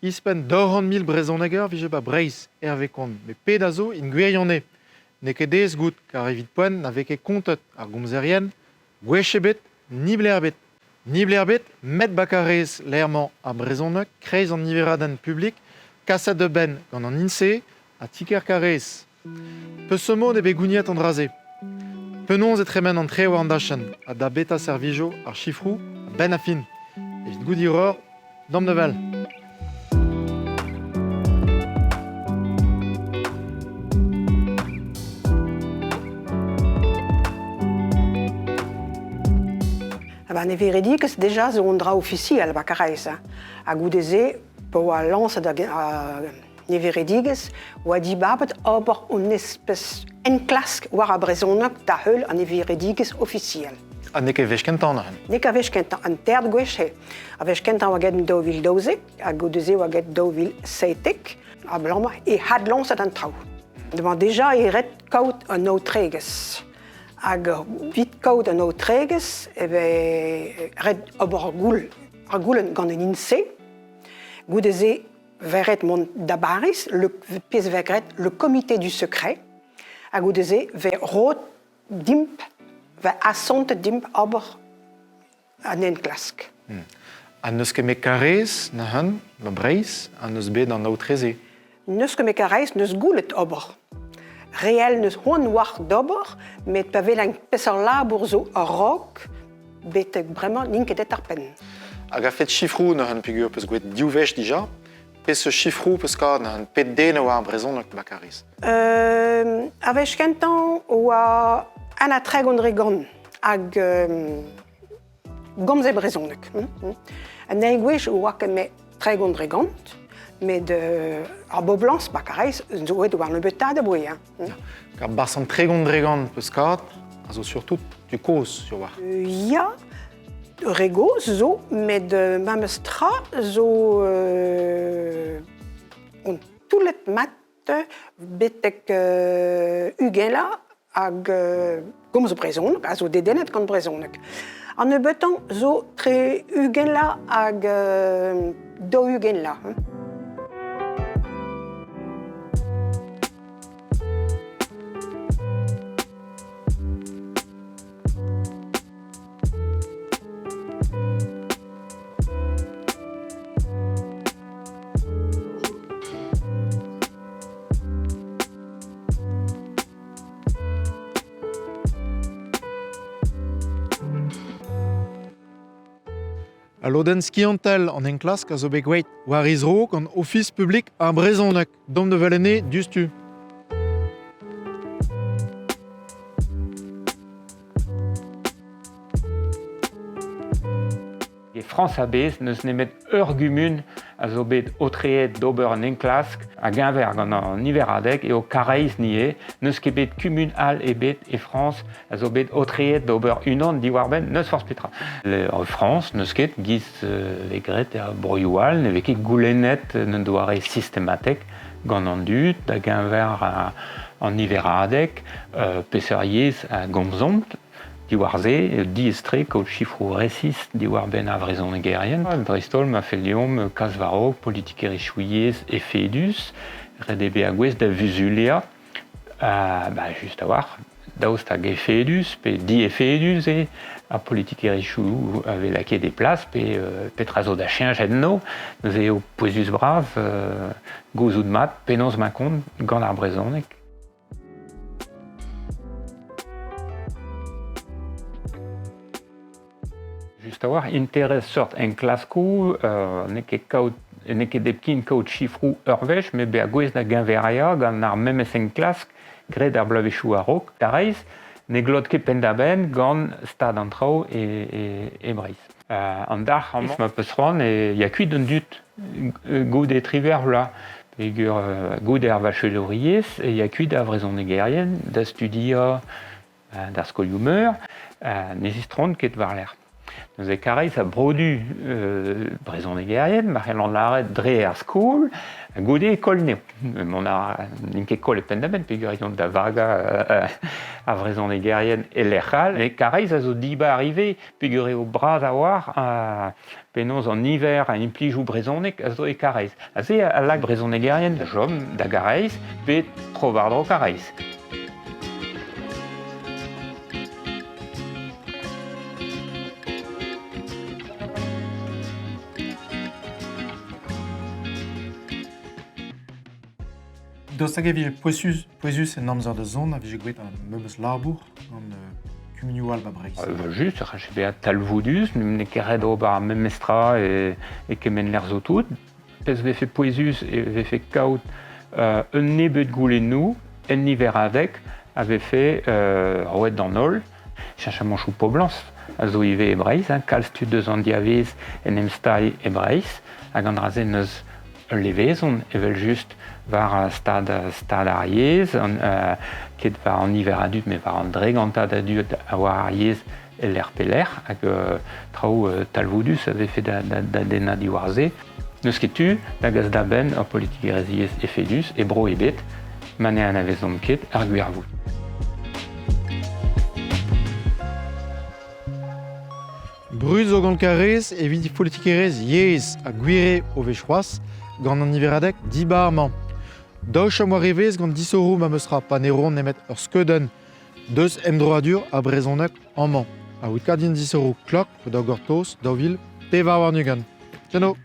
Ispen 200.000 brezhonegger vije ba Breizh hervekon, me ped a zo in gwirionne. Ne ket dez gout, kar evit poen na veke kontet ar gomzerien, gwechebet, ni blerbet. Ni blerbet, met bakarez lerman a brezhoneg, kreiz an niveradenn publik, kaset de ben gant an inse, a tiker karez. Peus ce mod ebe gouniet an draze. Penons etremen an tre war an dachen, a da beta servijo ar chifrou, a ben a fin. Evit gout iror, dam de vel. Ne veredigez deja zo un dra officiel bakareiz. A goudeze, po a lance da ne veredigez, oa di babet ober un espèce enklask war a brezhoneg da heul a ne veredigez officiel. A ne ket vech kentan an. Ne ka vech kentan an terd gwech he. A vech kentan oa get dovil dozek, a goudeze oa get dovil seitek, a blama e had lance an trau. Deman deja e ret kaut an o tregez. Hag vit kaout an o tregez, red ober ar goulenn gant an inse, goudeze veret mont dabaris, pez veret le comité du secret, hag goudeze rot dimp, asont dimp ober an enklask. An eus ket me karez na han, ba Breizh, an eus bet an o treze. Neus ket me karez, neus goulet ober. Réel neus hoan war d'ober, met pa vel an peser labour zo a rok, betek bremañ ninkedet ar pen. Hag a fet chifrou na han pigur peus gouet diouwech dija, pez ce chifrou peus kad na han pet den oa ar brezhoneg bakarez. A vech kentan oa an a treg on regan hag gomze brezhoneg. An eigwech oa kemet treg on regant, met ar boblans bakareiz zo et war ne betad a boe. Kar barsan tregont dregant peus kad, a zo surtout du koz sur war. Ya, rego zo, met mameus tra zo on toulet mat betek ugela hag gomz brezhoneg, a zo dedennet gant brezhoneg. An e betan zo tre ugela hag do ugela. A lodenn skiantel an enklask a zo bet gweit war izro gant office publik ar brezhoneg, dom de velenne dustu. France a bez neus nemet ur gumun a zo bet otreet d'ober an enklask a genver gant an niveradeg eo kareiz nie, neus ket bet kumun al e bet e France a zo bet otreet d'ober unan diwar ben neus forz petra. En France neus ket giz vegret a broioal, ne veket goulennet n'en doare systematek gant an dud, da genver an niveradeg, peseuriez a gomzont, diwar-se, diestre kaout chifrou resis diwar ben a vrezhonegerien. Bristol ma fe liom kaz-varog, politik erichouiez e fedus, red ebe a gwez da vuzulia, just a war, daoust hag e fedus, pe di e fedus a politik erichou ave lake de plas, pe petra zo da chienjet no, neus eo poezus brav, gouzout mat, penons ma kont gant ar brezhoneg. Just a war, interes sort enklasko, ne ket depkin kaout chifrou urvech, me be a gwez da genveria gant ar memes enklask gret ar blavechou a rok. Dareiz, ne glod ket pendaben gant stad an trao e Breizh. An dar ma peus c'hoant ya kuit un dut gout e triver vla. Pegur gout ar vacheloriez, ya kuit a vrezhonegerien, da studia d'ar skolioù meur, nezistron ket war l'er. Nous carrés a brodu brezhonegerienne, Marie-Hélène Larrette dre ar skol, a gode école neo. On a une école pendament, figurion da vaga a brezhonegerienne et l'erchal, mais carrés a zo diba arrivé, figuré au bras a war, a penaos en hiver a implijou brezhonek a zo e carrés. A ze a lag brezhonegerienne da jom, da garrés, bet provardro carrés. Dost hag evit poezus en amzer de zon, a vije gwelet an meubez labour, an kuminioù alba Breizh. Just, je vais à Talvoudus, nous ne kered ober memestra et kemen l'er zo tout. Pez ve fait poezus et ve fait kaut un nebet goulennou, en hiver avec, avait fait roet dans nol, cherche à manchou poblans, a zo ive e Breizh, kalstu deus an diaviz en emstai e Breizh, hag an razen eus levezon, evel just var stad ariez, ket var an hiver adut, mais var an dregantad adut a war ariez e l'er peler, hag traoù Talvoudus avait fait da dena diwar-se. Neus ket tu, da gaz da ben ur politikereziez e fedus, e bro e bet, mane an avezon ket ar gwirvoud. Bruz o gant karez evit politikerez yez a gwire o vechroaz gant an hiveradek dibarman. Daou chom war revez gant disorou ma meustra paneron nemet ur skeudenn deus emdroadur a brezhoneg amman. A out kadin disorou klok daou gortoz, daou vil, pe va war nugan. Tiano!